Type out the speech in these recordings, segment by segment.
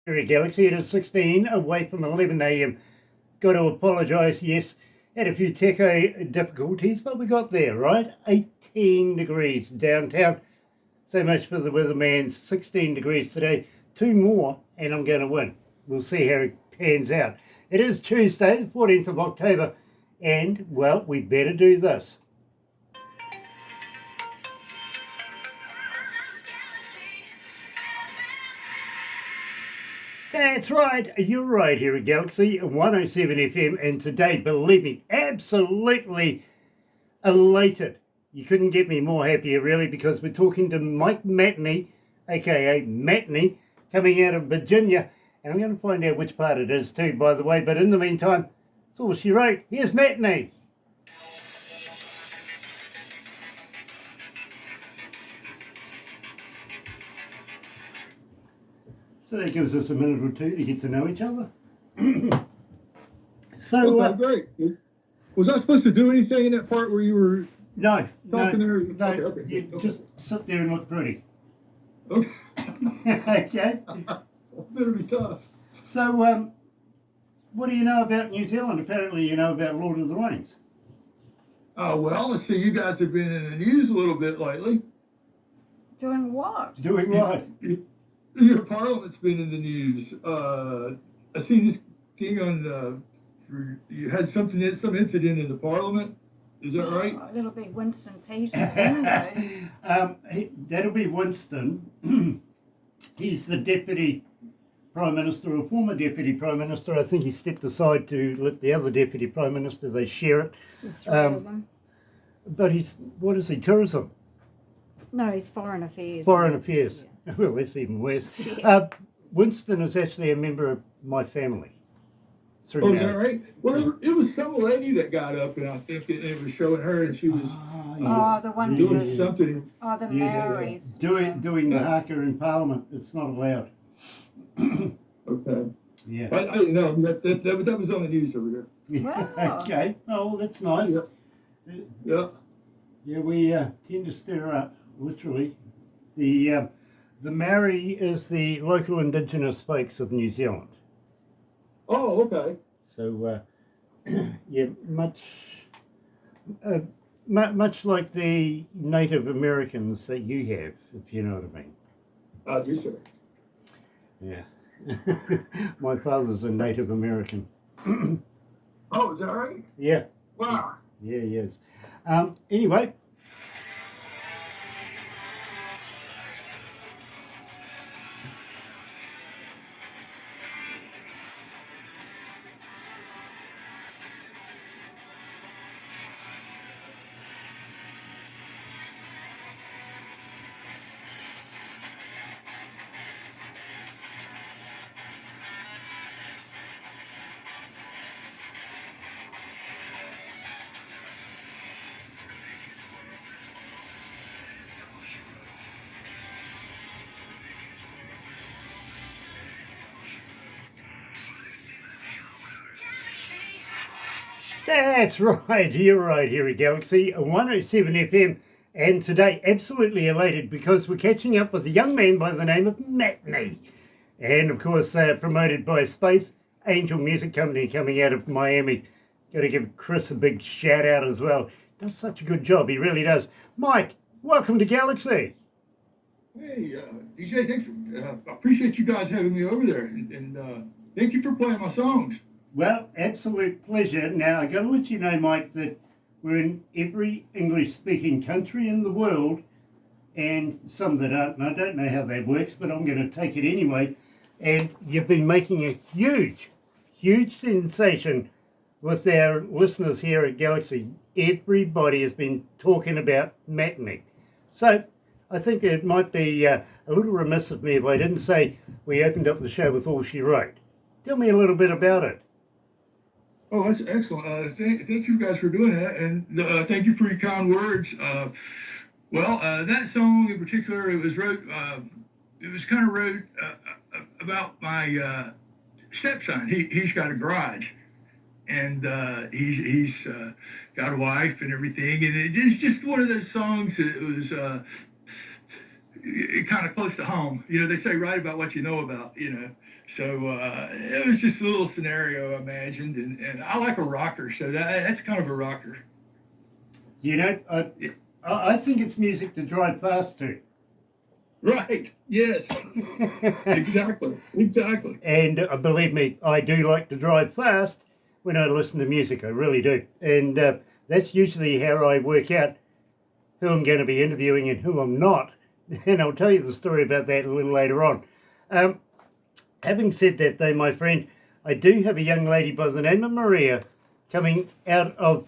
Galaxy. It is 16 away from 11 a.m. Got to apologise, yes, had a few techo difficulties, but we got there, right? 18 degrees downtown. So much for the weatherman. 16 degrees today. Two more, and I'm going to win. We'll see how it pans out. It is Tuesday, the 14th of October, and, well, we better do this. That's right, you're right here at Galaxy 107 FM, and today, believe me, absolutely elated. You couldn't get me more happier, really, because we're talking to Mike Matney, aka Matney, coming out of Virginia, and I'm going to find out which part it is too, by the way, but in the meantime, that's all she wrote. Here's Matney. So that gives us a minute or two to get to know each other. Okay, great. Was I supposed to do anything in that part where you were talking there? No, okay. You just sit there and look pretty. Okay. Okay. Better be tough. So, what do you know about New Zealand? Apparently you know about Lord of the Rings. Well, let's see. You guys have been in the news a little bit lately. Doing what? Doing what? Your Parliament's been in the news. I seen this thing on. You had some incident in the Parliament. Is that right? That'll be Winston Peters' window. That'll be Winston. He's the Deputy Prime Minister, or former Deputy Prime Minister. I think he stepped aside to let the other Deputy Prime Minister, they share it. The three of them. But what is he, tourism? No, he's Foreign Affairs. Foreign Affairs. Yeah. Well, that's even worse. Yeah. Winston is actually a member of my family. Oh, is that right? Well, it was some lady that got up, and I think it was showing her, and she was the one doing something. Oh, the Maoris. Doing the haka in Parliament. It's not allowed. Okay. Yeah. I didn't know. That was on the news over here. Wow. Okay. Oh, well, that's nice. Yeah. Yeah, we tend to stir up, literally. The Maori is the local indigenous folks of New Zealand. Oh, okay. So, yeah, much like the Native Americans that you have, if you know what I mean. Yes, sir. Yeah. My father's a Native American. Oh, is that right? Yeah. Wow. Yeah, yes. Anyway. That's right, you're right here at Galaxy 107 FM, and today absolutely elated because we're catching up with a young man by the name of Matney, and of course promoted by Space Angel Music Company coming out of Miami. Got to give Chris a big shout out as well. Does such a good job, he really does. Mike, welcome to Galaxy. Hey, DJ, thanks. I appreciate you guys having me over there, and thank you for playing my songs. Well, absolute pleasure. Now, I got to let you know, Mike, that we're in every English-speaking country in the world, and some that aren't, and I don't know how that works, but I'm going to take it anyway. And you've been making a huge, huge sensation with our listeners here at Galaxy. Everybody has been talking about Matney. So I think it might be a little remiss of me if I didn't say we opened up the show with All She Wrote. Tell me a little bit about it. Oh, that's excellent. Thank you guys for doing that, and thank you for your kind words. That song in particular, it was wrote about my stepson. He's got a garage, and he's got a wife and everything, and it's just one of those songs that it was kind of close to home. They say write about what you know about. So it was just a little scenario I imagined, and I like a rocker, so that's kind of a rocker. I think it's music to drive fast to. Right. Yes. Exactly. And believe me, I do like to drive fast when I listen to music. I really do. And that's usually how I work out who I'm going to be interviewing and who I'm not. And I'll tell you the story about that a little later on. Having said that, though, my friend, I do have a young lady by the name of Maria coming out of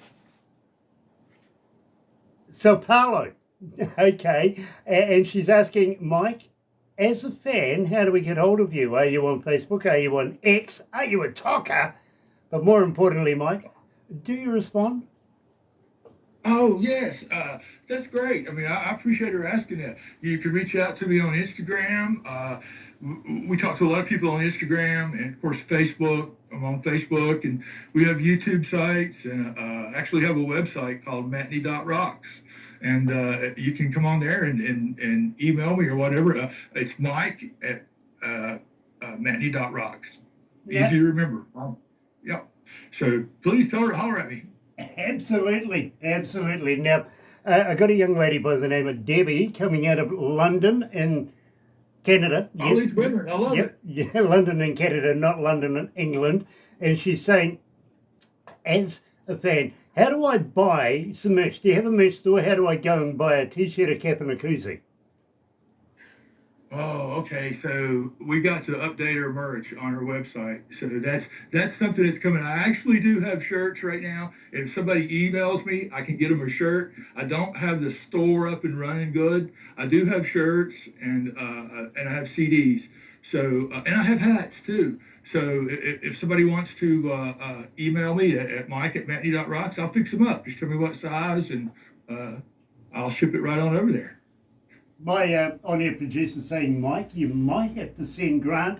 Sao Paulo. Okay, and she's asking, Mike, as a fan, how do we get hold of you? Are you on Facebook? Are you on X? Are you a talker? But more importantly, Mike, do you respond? Oh, yes. That's great. I mean, I appreciate her asking that. You can reach out to me on Instagram. We talk to a lot of people on Instagram and, of course, Facebook. I'm on Facebook, and we have YouTube sites, and actually have a website called Matney.rocks. And you can come on there and email me or whatever. It's Mike at Matney.rocks. Yeah. Easy to remember. Yep. So please holler at me. Absolutely. Now, I got a young lady by the name of Debbie coming out of London in Canada. All these women, I love it. Yeah, London in Canada, not London in England. And she's saying, as a fan, how do I buy some merch? Do you have a merch store? How do I go and buy a t-shirt, a cap, and a koozie? Oh, okay. So we got to update our merch on our website. So that's something that's coming. I actually do have shirts right now. If somebody emails me, I can get them a shirt. I don't have the store up and running good. I do have shirts and I have CDs. So and I have hats too. So if somebody wants to email me at mike@matney.rocks, I'll fix them up. Just tell me what size, and I'll ship it right on over there. My on-air producer saying, Mike, you might have to send Grant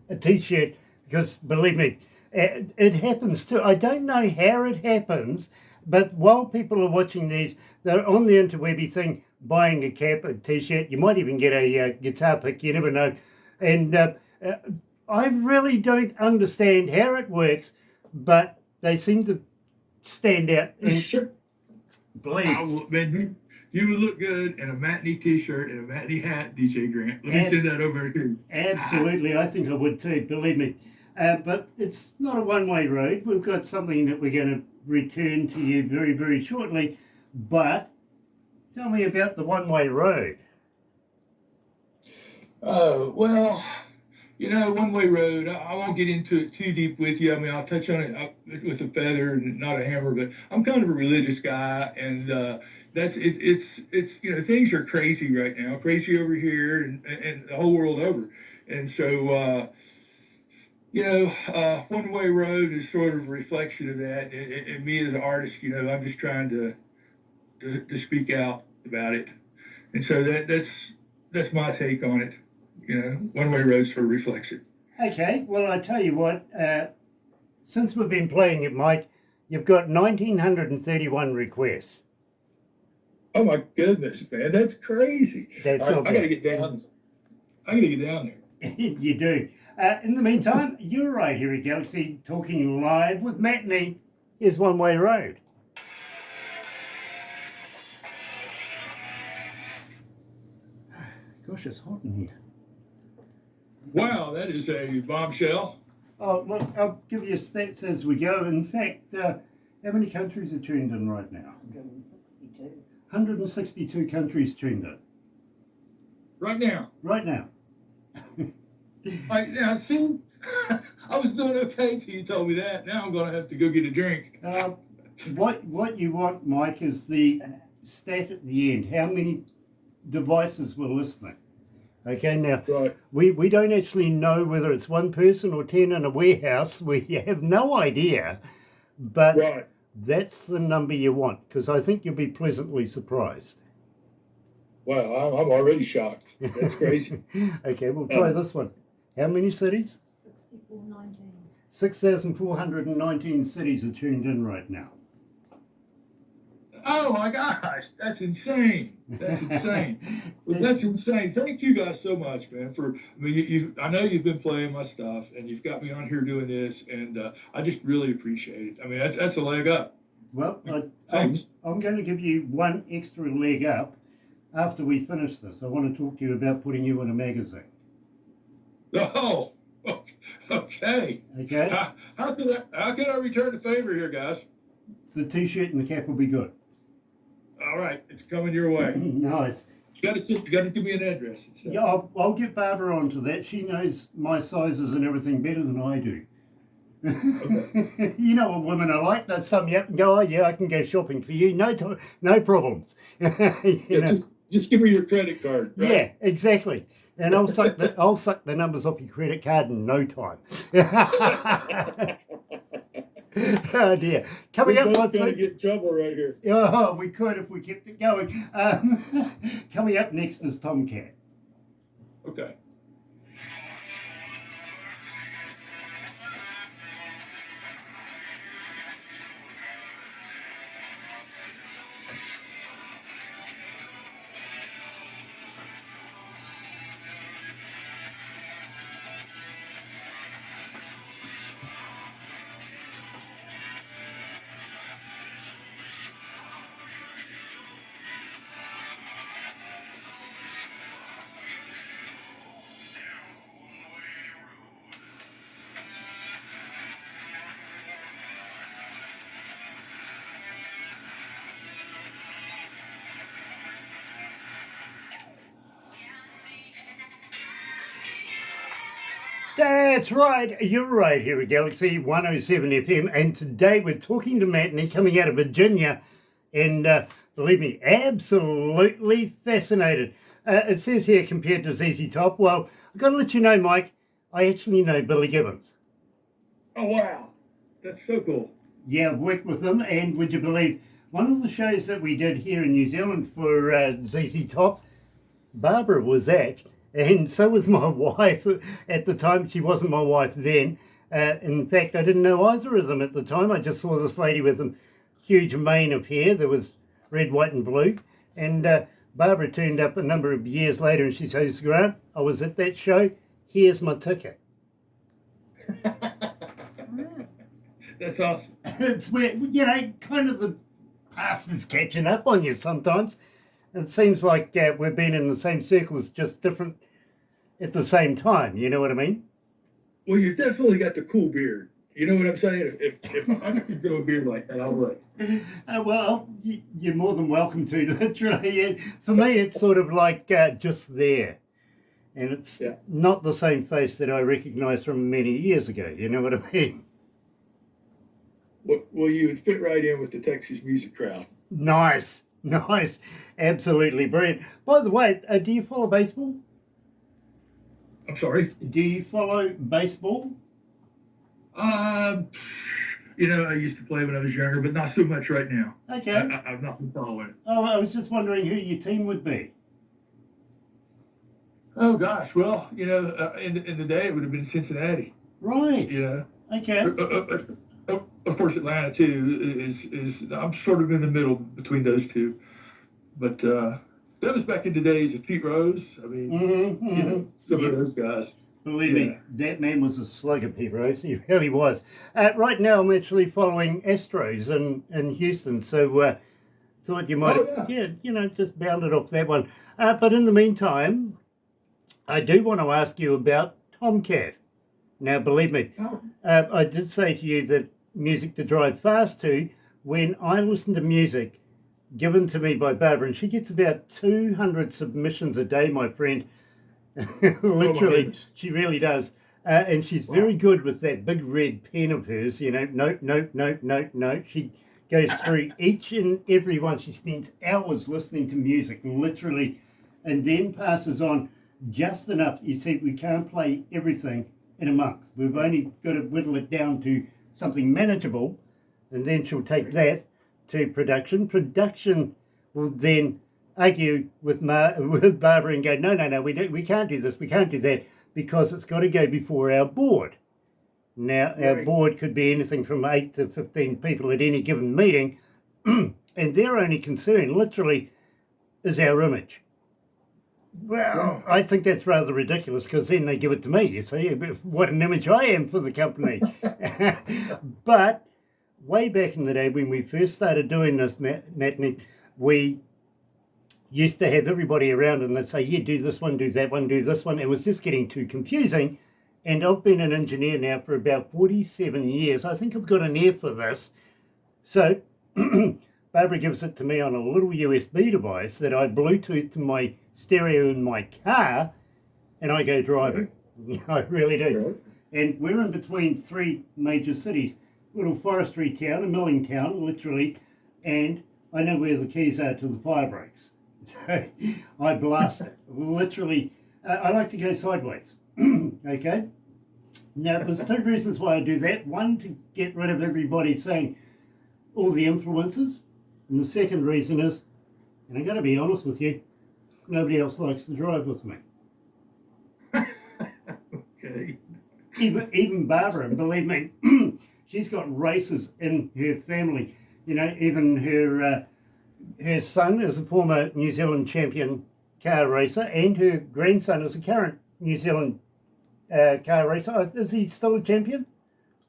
a t-shirt because, believe me, it happens too. I don't know how it happens, but while people are watching these, they're on the interwebby thing, buying a cap, a t-shirt. You might even get a guitar pick. You never know. And I really don't understand how it works, but they seem to stand out. And Sure. Please. You would look good in a Matney t-shirt and a Matney hat, DJ Grant. Let me send that over to you. Absolutely. I think I would too, believe me. But it's not a one-way road. We've got something that we're going to return to you very, very shortly. But tell me about the one-way road. Oh, well, one-way road, I won't get into it too deep with you. I mean, I'll touch on it with a feather and not a hammer, but I'm kind of a religious guy, and it's things are crazy right now, crazy over here and the whole world over. And so, one-way road is sort of a reflection of that. And me as an artist, I'm just trying to speak out about it. And so that's my take on it. One-way roads for reflection. Okay, well, I tell you what, since we've been playing it, Mike, you've got 1,931 requests. Oh my goodness, man, that's crazy. That's I gotta get down. I gotta get down there. You do. In the meantime, you're right here at Galaxy, talking live with Matney. Here's One Way Road. Gosh, it's hot in here. Wow, that is a bombshell. Oh, look, I'll give you stats as we go. In fact, how many countries are tuned in right now? 162. 162 countries tuned in. Right now. Right now. Right now, see, I was doing okay till you told me that. Now I'm going to have to go get a drink. What you want, Mike, is the stat at the end. How many devices were listening? Okay, now, right. we don't actually know whether it's one person or 10 in a warehouse. We have no idea, but right. That's the number you want, because I think you'll be pleasantly surprised. Wow, I'm already shocked. That's crazy. Okay, we'll try this one. How many cities? 6419. 6,419 cities are tuned in right now. Oh my gosh, that's insane. That's insane. Well, that's insane. Thank you guys so much, man. I know you've been playing my stuff, and you've got me on here doing this, and I just really appreciate it. I mean, that's a leg up. Well, Thanks. I'm going to give you one extra leg up after we finish this. I want to talk to you about putting you in a magazine. Oh, okay. Okay? How can I return the favor here, guys? The T-shirt and the cap will be good. All right, it's coming your way. Nice. You got to give me an address. Yeah, I'll get Barbara onto that. She knows my sizes and everything better than I do. Okay. You know what women are like. They'll sum you up and go, oh yeah, I can go shopping for you. No problems. You know? Just give me your credit card. Right? Yeah, exactly. And I'll suck the numbers off your credit card in no time. Oh dear. Coming up, We're going to get in trouble right here. Oh, we could if we kept it going. Coming up next is Tomcat. Okay. That's right, you're right here at Galaxy 107 FM, and today we're talking to Matney coming out of Virginia, and believe me, absolutely fascinated. It says here compared to ZZ Top. Well, I've got to let you know, Mike, I actually know Billy Gibbons. Oh, wow. That's so cool. Yeah, I've worked with them, and would you believe, one of the shows that we did here in New Zealand for ZZ Top, Barbara was at, and so was my wife at the time. She wasn't my wife then. In fact, I didn't know either of them at the time. I just saw this lady with a huge mane of hair. There was red, white and blue. And Barbara turned up a number of years later and she says, Grant, I was at that show. Here's my ticket. That's awesome. It's where, you know, kind of the past is catching up on you sometimes. It seems like we've been in the same circles, just different at the same time. You know what I mean? Well, you've definitely got the cool beard. You know what I'm saying? If I could grow a beard like that, I would. Well, you're more than welcome to, literally. For me, it's sort of like just there. And it's not the same face that I recognised from many years ago. You know what I mean? Well, you would fit right in with the Texas music crowd. Nice. Absolutely brilliant. By the way, do you follow baseball? I'm sorry? Do you follow baseball? You know, I used to play when I was younger, but not so much right now. Okay. I've not been following it. Oh, I was just wondering who your team would be. Oh, gosh. Well, you know, in the day, it would have been Cincinnati. Right. You know? Okay. Of course, Atlanta, too, is I'm sort of in the middle between those two. But that was back in the days of Pete Rose. I mean, you know, some of those guys. Believe me, that man was a slugger, Pete Rose. He really was. Right now, I'm actually following Astros in Houston, so thought you might just bounded off that one. But in the meantime, I do want to ask you about Tomcat. Now, believe me, I did say to you that music to drive fast to. When I listen to music given to me by Barbara, and she gets about 200 submissions a day, my friend. Literally, she really does. And she's very good with that big red pen of hers, you know, note. She goes through each and every one. She spends hours listening to music, literally, and then passes on just enough. You see, we can't play everything in a month. We've only got to whittle it down to something manageable, and then she'll take that to production. Production will then argue with Barbara and go, no, we can't do this, we can't do that, because it's got to go before our board. Now, our board could be anything from 8 to 15 people at any given meeting, and their only concern, literally, is our image. Well, I think that's rather ridiculous because then they give it to me, you see, what an image I am for the company. But way back in the day when we first started doing this, Matney, we used to have everybody around and they'd say, yeah, do this one, do that one, do this one. It was just getting too confusing. And I've been an engineer now for about 47 years. I think I've got an ear for this. So Barbara gives it to me on a little USB device that I Bluetooth to my stereo in my car, and I go driving. I really do. And we're in between three major cities, little forestry town, a milling town, literally, and I know where the keys are to the fire breaks. So I blast it, literally. I like to go sideways, okay? Now, there's two reasons why I do that. One, to get rid of everybody saying all the influences. And the second reason is, and I'm going to be honest with you, nobody else likes to drive with me. Okay. Even Barbara, and believe me, she's got races in her family. You know, even her son is a former New Zealand champion car racer, and her grandson is a current New Zealand car racer. Is he still a champion?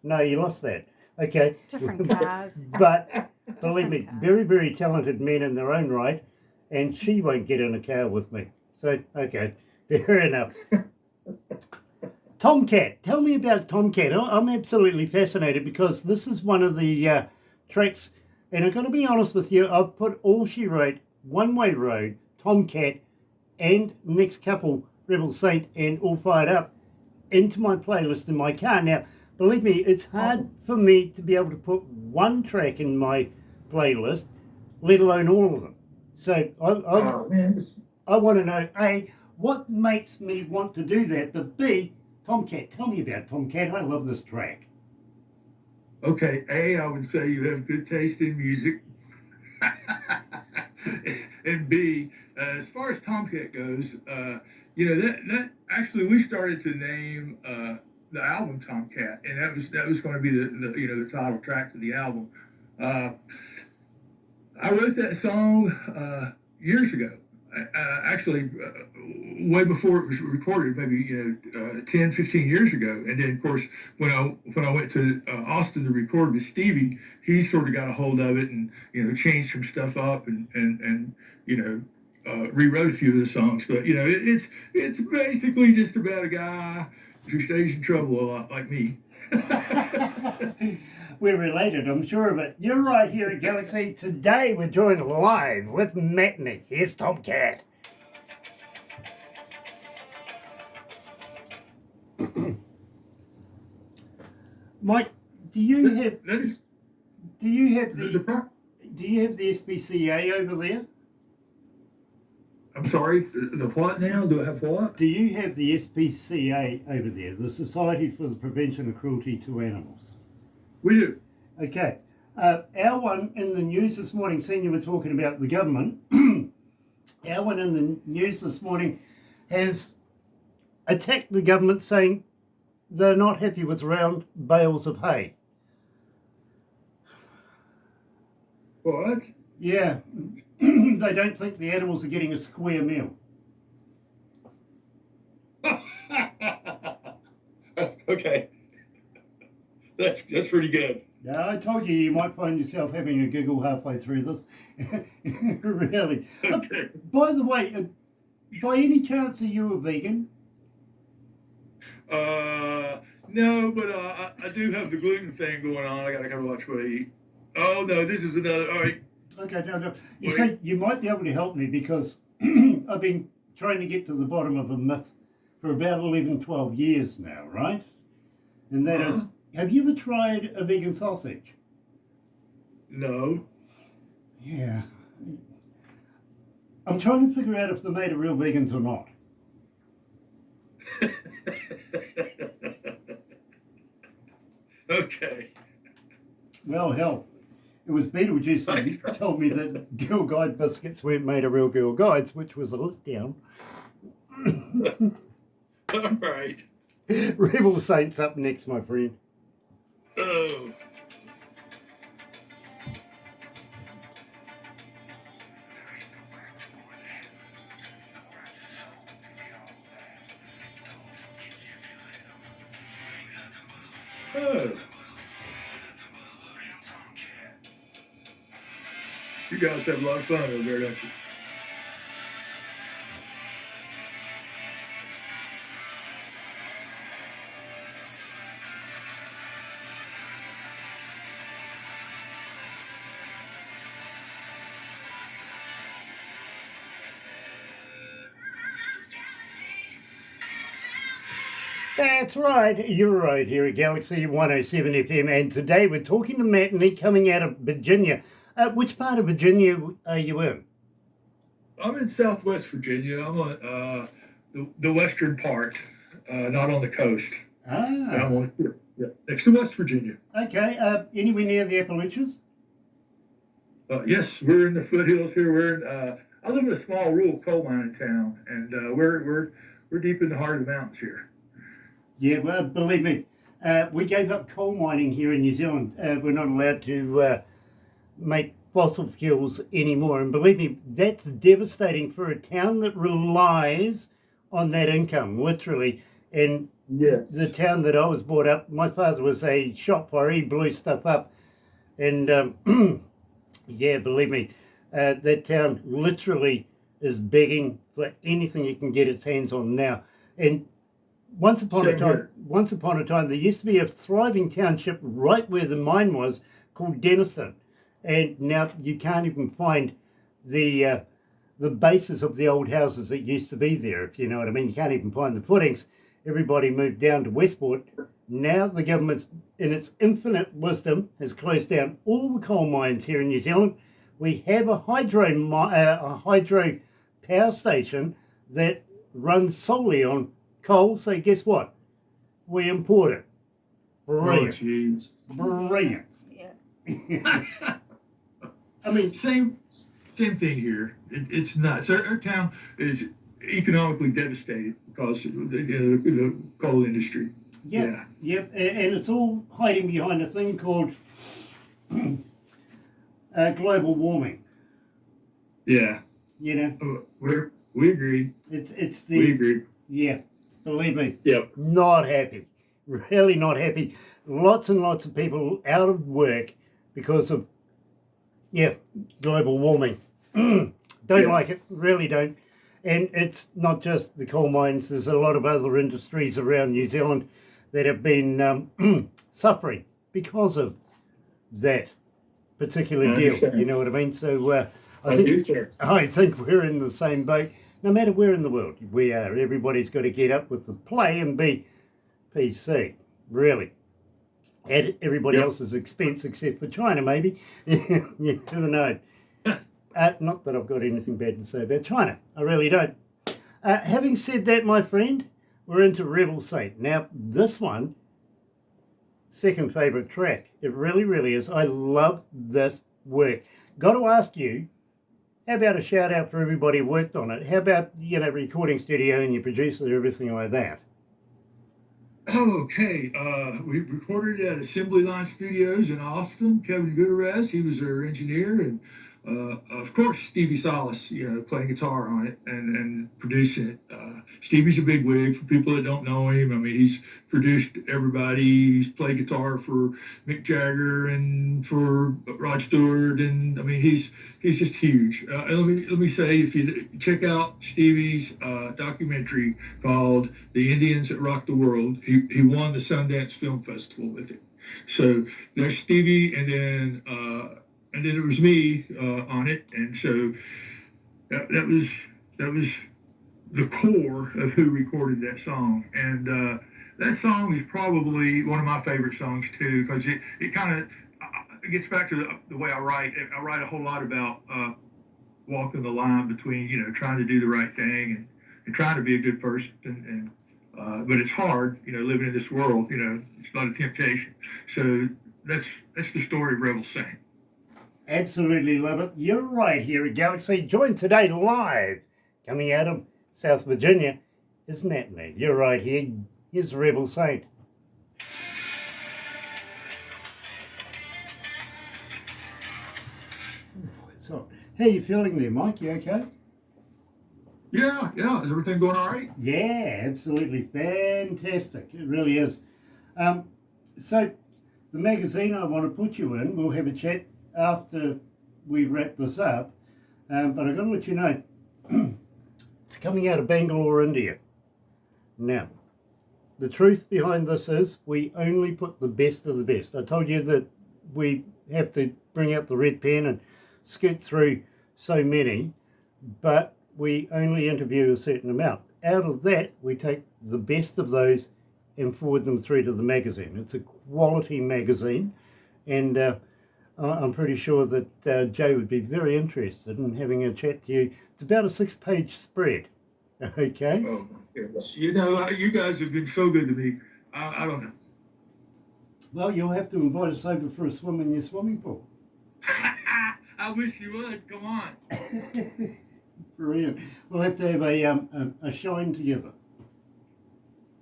No, he lost that. Okay. Different cars. But believe me, very, very talented men in their own right, and she won't get in a car with me. So, okay, fair enough. Tomcat, tell me about Tomcat. I'm absolutely fascinated because this is one of the tracks, and I'm going to be honest with you, I've put All She Wrote, One Way Road, Tomcat, and Next Couple, Rebel Saint, and All Fired Up into my playlist in my car. Now, believe me, it's hard for me to be able to put one track in my playlist, let alone all of them. So I want to know, A, what makes me want to do that, but B, Tomcat, tell me about Tomcat. I love this track. Okay, A, I would say you have good taste in music. And B, as far as Tomcat goes, that actually we started to name the album Tomcat, and that was going to be the title track to the album. I wrote that song years ago. Actually, way before it was recorded, maybe 10, 15 years ago. And then, of course, when I went to Austin to record with Stevie, he sort of got a hold of it and changed some stuff up and rewrote a few of the songs. But it's basically just about a guy who stays in trouble a lot, like me. We're related, I'm sure of it. You're right here at Galaxy. Today we're joined live with Matney. Here's Tomcat. Mike, do you have the SPCA over there? I'm sorry, the what now? Do I have what? Do you have the SPCA over there, the Society for the Prevention of Cruelty to Animals? We do. Okay. Our one in the news this morning, seeing you were talking about the government, our one in the news this morning has attacked the government saying they're not happy with round bales of hay. What? Yeah. They don't think the animals are getting a square meal. Okay. That's pretty good. Yeah, I told you might find yourself having a giggle halfway through this. Really. Okay. By the way, by any chance are you a vegan? No, but I do have the gluten thing going on. I gotta watch what I eat. Oh no, this is another. All right. Okay, no. You see, you might be able to help me because I've been trying to get to the bottom of a myth for about 11, 12 years now, right? And that is, have you ever tried a vegan sausage? No. Yeah. I'm trying to figure out if they're made of real vegans or not. Okay. Well, hell, it was Beetlejuice that told me that Girl Guide biscuits weren't made of real Girl Guides, which was a letdown. All right. Rebel Saints up next, my friend. Oh. Oh, you guys have a lot of fun over there, don't you? That's right, you're right here at Galaxy 107 FM, and today we're talking to Matney coming out of Virginia. Which part of Virginia are you in? I'm in Southwest Virginia. I'm on the western part, not on the coast. Ah, Next to West Virginia. okay. Anywhere near the Appalachians? Yes, we're in the foothills here. I live in a small rural coal mining town, and we're deep in the heart of the mountains here. Yeah, well, believe me, we gave up coal mining here in New Zealand. We're not allowed to make fossil fuels anymore. And believe me, that's devastating for a town that relies on that income, literally. And Yes. the town that I was brought up, my father was a shop fire, he blew stuff up. And yeah, believe me, that town literally is begging for anything it can get its hands on now. And once upon a time, there used to be a thriving township right where the mine was called Denison, and now you can't even find the bases of the old houses that used to be there. If you know what I mean, you can't even find the footings. Everybody moved down to Westport. Now the government, in its infinite wisdom, has closed down all the coal mines here in New Zealand. We have a hydro power station that runs solely on coal, so guess what? We import it. Brilliant. Oh, jeez. Brilliant. Yeah. I mean, same thing here. It's nuts. Our town is economically devastated because of the coal industry. Yep. And it's all hiding behind a thing called global warming. Yeah. You know, We agree. it's We the agree. yeah. Believe me, Yep. not happy. Really not happy. Lots and lots of people out of work because of global warming. Don't like it. Really don't. And it's not just the coal mines. There's a lot of other industries around New Zealand that have been suffering because of that particular deal. understand. You know what I mean? So I do, sir. I think we're in the same boat. No matter where in the world we are, everybody's got to get up with the play and be PC, really. At everybody else's expense except for China, maybe. You never know. Not that I've got anything bad to say about China. I really don't. Having said that, my friend, we're into Rebel Saint. Now, this one, second favourite track. It really, really is. I love this work. Got to ask you, how about a shout out for everybody who worked on it? How about, recording studio and your producer, everything like that? Okay. We recorded at Assembly Line Studios in Austin. Kevin Gutierrez, he was our engineer, and of course Stevie Salas, playing guitar on it and producing it. Stevie's a big wig for people that don't know him. I mean, he's produced everybody. He's played guitar for Mick Jagger and for Rod Stewart, and I mean, he's just huge. And let me say, if you check out Stevie's documentary called "The Indians That Rock the World," he won the Sundance Film Festival with it. So there's Stevie, and then it was me on it, and so that was the core of who recorded that song. And that song is probably one of my favorite songs too, because it kind of it gets back to the way I write. I write a whole lot about walking the line between trying to do the right thing and trying to be a good person, and but it's hard, living in this world. It's not a temptation. So that's the story of Rebel Saint. Absolutely love it. You're right here at Galaxy. Joined today live, coming out of South Virginia, is Matney. You're right here. Here's Rebel Saint. So, how you feeling there, Mike? You okay? Yeah. Is everything going all right? Yeah, absolutely fantastic. It really is. So the magazine I want to put you in, we'll have a chat after we wrap this up. But I've got to let you know, it's coming out of Bangalore, India. Now, the truth behind this is we only put the best of the best. I told you that we have to bring out the red pen and scoot through so many, but we only interview a certain amount. Out of that, we take the best of those and forward them through to the magazine. It's a quality magazine, and I'm pretty sure that Joe would be very interested in having a chat to you. It's about a 6-page spread. Okay? Oh, yes. You know, you guys have been so good to me. I don't know. Well, you'll have to invite us over for a swim in your swimming pool. I wish you would. Come on. Brilliant. We'll have to have a shine together.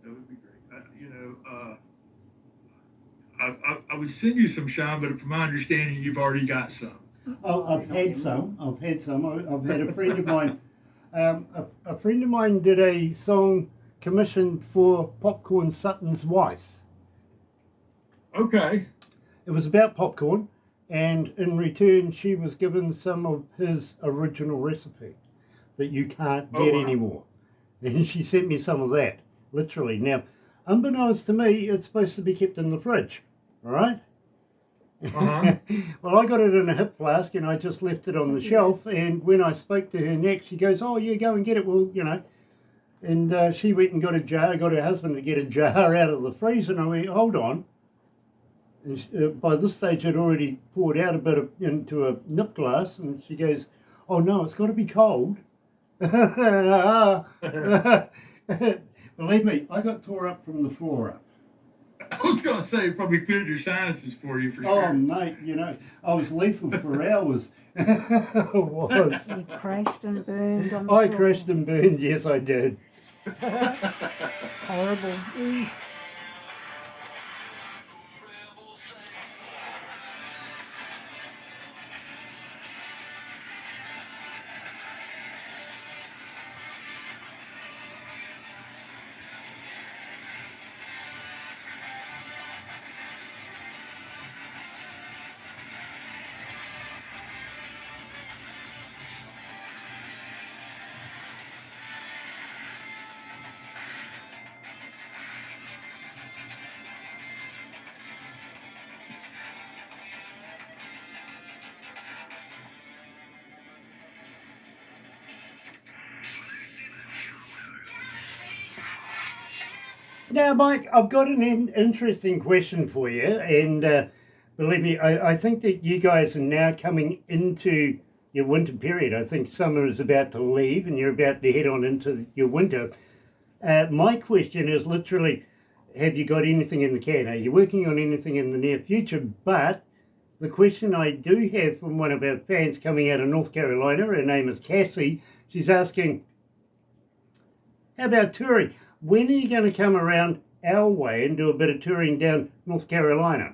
That would be great. I would send you some shine, but from my understanding, you've already got some. Oh, I've had some. I've had a friend of mine. A friend of mine did a song commissioned for Popcorn Sutton's wife. Okay. It was about popcorn, and in return, she was given some of his original recipe that you can't get anymore. And she sent me some of that, literally. Now, unbeknownst to me, it's supposed to be kept in the fridge, all right? Uh-huh. Well, I got it in a hip flask and I just left it on the shelf. And when I spoke to her next, she goes, "Oh, yeah, go and get it." Well, you know. And she went and got a jar, got her husband to get a jar out of the freezer. And I went, "Hold on." And she, by this stage, I'd already poured out a bit into a nip glass. And she goes, "Oh, no, it's got to be cold." Believe me, I got tore up from the floor up. I was going to say, probably cleared your sinuses for you for sure. Oh, mate, you know, I was lethal for hours. I was. You crashed and burned on the I floor. crashed and burned, yes, I did. Horrible. Now, Mike, I've got an interesting question for you, and believe me, I think that you guys are now coming into your winter period. I think summer is about to leave, and you're about to head on into your winter. My question is literally, have you got anything in the can? Are you working on anything in the near future? But the question I do have from one of our fans coming out of North Carolina, her name is Cassie, she's asking, how about touring? When are you going to come around our way and do a bit of touring down North Carolina?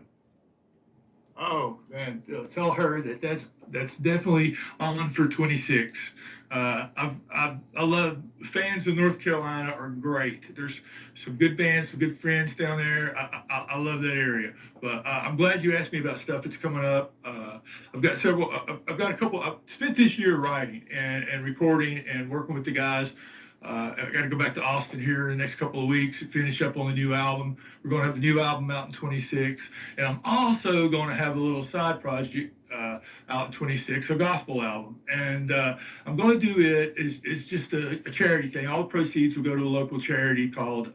Oh, man, tell her that's definitely on for 26. I love fans of North Carolina are great. There's some good bands, some good friends down there. I love that area. But I'm glad you asked me about stuff that's coming up. I've got several. I've got a couple. I've spent this year writing and recording and working with the guys. I got to go back to Austin here in the next couple of weeks and finish up on the new album. We're going to have the new album out in 26. And I'm also going to have a little side project out in 26, a gospel album. And I'm going to do it. It's just a charity thing. All the proceeds will go to a local charity called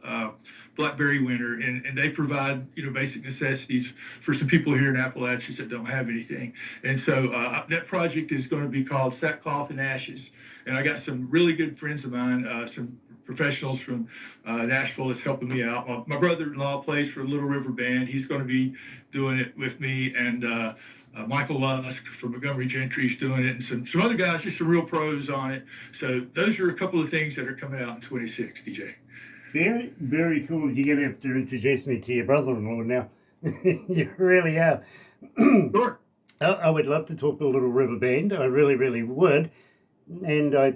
Blackberry Winter. And they provide, basic necessities for some people here in Appalachia that don't have anything. And so that project is going to be called Sackcloth and Ashes. And I got some really good friends of mine, some professionals from Nashville that's helping me out. My brother-in-law plays for Little River Band. He's going to be doing it with me. And Michael Lusk from Montgomery Gentry is doing it. And some other guys, just some real pros on it. So those are a couple of things that are coming out in 26, DJ. Very, very cool. You're going to have to introduce me to your brother-in-law now. You really are. Sure. I would love to talk to Little River Band. I really, really would. And I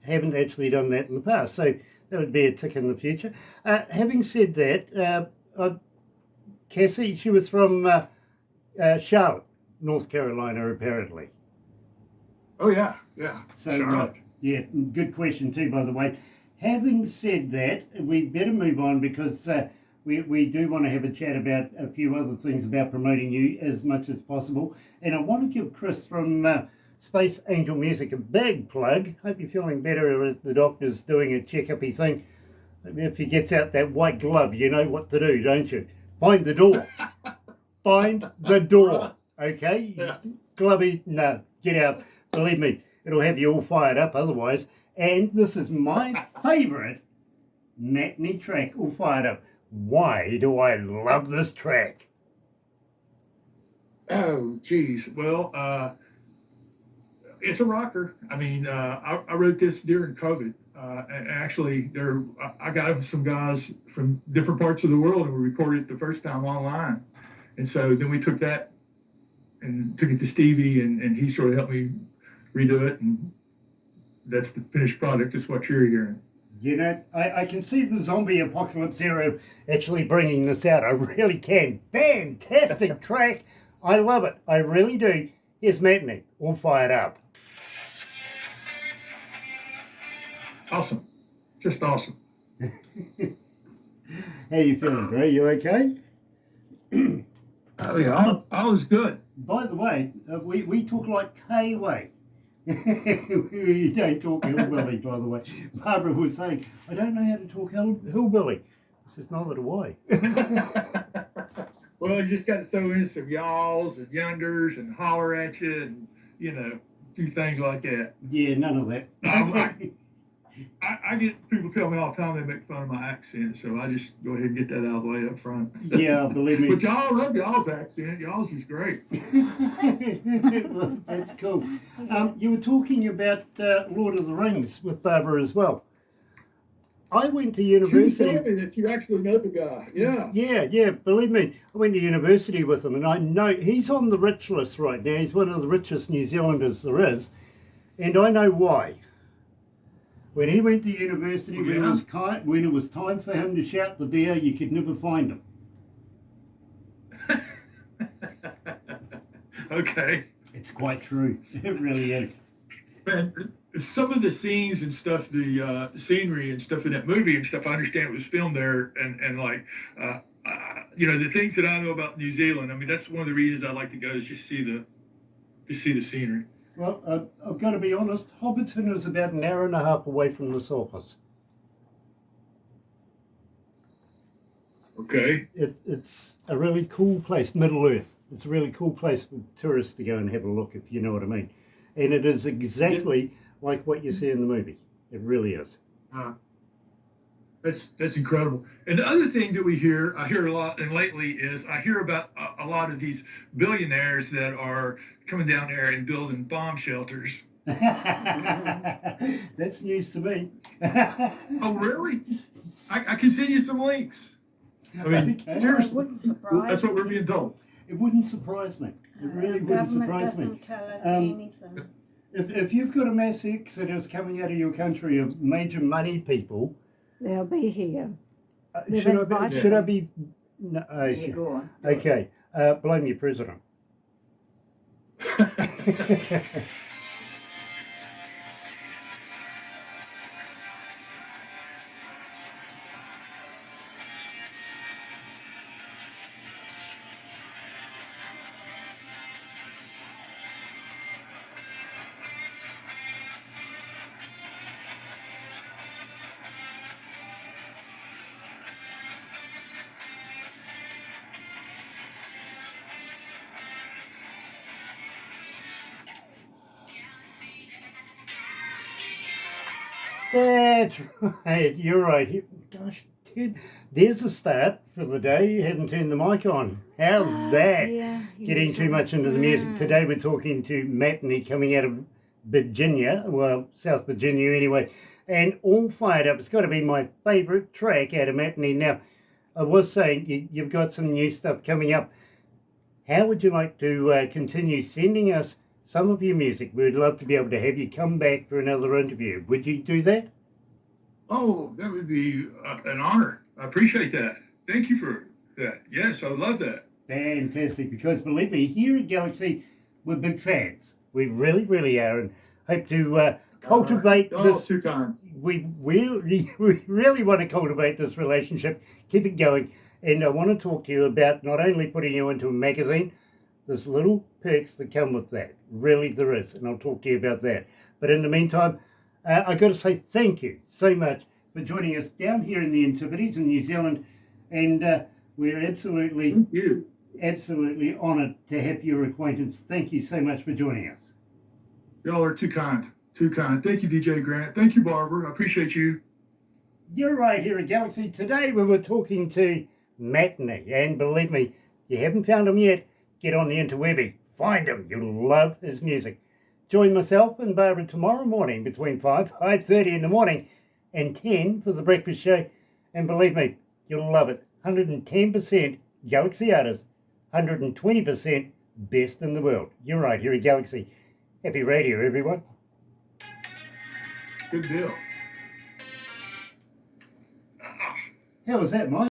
haven't actually done that in the past, so that would be a tick in the future. Having said that, Cassie? She was from Charlotte, North Carolina, apparently. Oh yeah. So, Charlotte. yeah, good question too, by the way. Having said that, we better move on because we do want to have a chat about a few other things about promoting you as much as possible. And I want to give Chris from Space Angel Music a big plug. Hope you're feeling better. The doctor's doing a check-up-y thing. If he gets out that white glove, you know what to do, don't you? Find the door. Find the door. Okay? Yeah. Glovey, no, get out. Believe me, it'll have you all fired up otherwise. And this is my favourite Matney track, all fired up. Why do I love this track? Oh, geez. Well, it's a rocker. I mean, I wrote this during COVID. And actually, I got some guys from different parts of the world, and we recorded it the first time online. And so then we took that and took it to Stevie, and he sort of helped me redo it. And that's the finished product. Is what you're hearing. You know, I can see the zombie apocalypse era actually bringing this out. I really can. Fantastic track. I love it. I really do. Here's Matney, all fired up. Awesome. Just awesome. How you feeling, bro? You okay? Oh, yeah. All is good. By the way, we talk like K-Way. You don't talk hillbilly, by the way. Barbara was saying, I don't know how to talk hillbilly. I said, neither do I. Well, you just got to throw in some y'alls and yonders and holler at you and, a few things like that. Yeah, none of that. I get people tell me all the time they make fun of my accent, so I just go ahead and get that out of the way up front. Yeah, believe me. But y'all love y'all's accent. Y'all's is great. Well, that's cool. You were talking about Lord of the Rings with Barbara as well. I went to university. She told me that you actually know the guy. Yeah. Yeah, believe me. I went to university with him, and I know he's on the rich list right now. He's one of the richest New Zealanders there is, and I know why. When he went to university, when it was time for him to shout the beer, you could never find him. Okay. It's quite true. It really is. Man, some of the scenes and stuff, the scenery and stuff in that movie and stuff, I understand it was filmed there, and like, the things that I know about New Zealand. I mean, that's one of the reasons I like to go is just see the scenery. Well, I've got to be honest, Hobbiton is about an hour and a half away from this office. Okay. It's a really cool place, Middle Earth. It's a really cool place for tourists to go and have a look, if you know what I mean. And it is exactly like what you see in the movie. It really is. That's incredible. And the other thing that I hear a lot, and lately is I hear about a lot of these billionaires that are coming down there and building bomb shelters. That's news to me. Oh, really? I can send you some links. I mean, Okay. seriously, Wouldn't surprise that's what we're me. being told. It wouldn't surprise me. It really wouldn't Government surprise me. doesn't tell us anything. If you've got a mass exodus coming out of your country of major money people, They'll be here. They've should invited I them. be? No, okay. Yeah, go on. Okay. Blame your president. That's right. You're right. Gosh, Ted, there's a start for the day. You haven't turned the mic on. How's that? Yeah, Getting too much into the music. Today we're talking to Matney coming out of Virginia, well, South Virginia anyway, and all fired up. It's got to be my favourite track out of Matney. Now, I was saying you've got some new stuff coming up. How would you like to continue sending us some of your music? We'd love to be able to have you come back for another interview. Would you do that? Oh, that would be an honor. I appreciate that. Thank you for that. Yes, I would love that. Fantastic, because believe me, here at Galaxy, we're big fans. We really, really are, and hope to cultivate this. Too kind. We really want to cultivate this relationship, keep it going, and I want to talk to you about not only putting you into a magazine, there's little perks that come with that. Really, there is, and I'll talk to you about that. But in the meantime, I've got to say thank you so much for joining us down here in the Antipodes in New Zealand, and we're Thank you. absolutely honoured to have your acquaintance. Thank you so much for joining us. Y'all are too kind. Too kind. Thank you, DJ Grant. Thank you, Barbara. I appreciate you. You're right here at Galaxy. Today we were talking to Matney, and believe me, you haven't found him yet, get on the interwebby. Find him. You'll love his music. Join myself and Barbara tomorrow morning between 5:30 in the morning and 10 for the breakfast show. And believe me, you'll love it. 110% Galaxy artist, 120% best in the world. You're right here at Galaxy. Happy radio, everyone. Good deal. How was that, Mike?